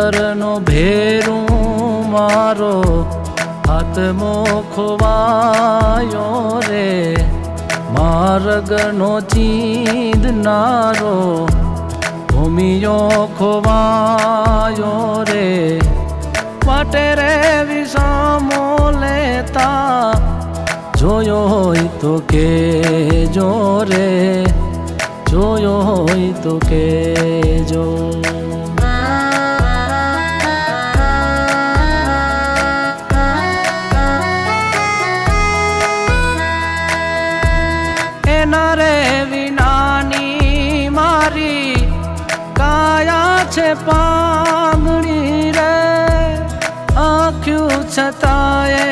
અંતરનો ભેરું મારો આત્મો ખોવાયો રે, માર્ગનો ચીંધનારો ભૂમિયો ખોવાયો રે, વાટે રે વિષમો લેતા જોયો હોય તો કેજો રે, જોયો હોય તો કેજો. એના રે વિનાની મારી કાયા છે પાંગણી રે, આંખ્યું છતાંય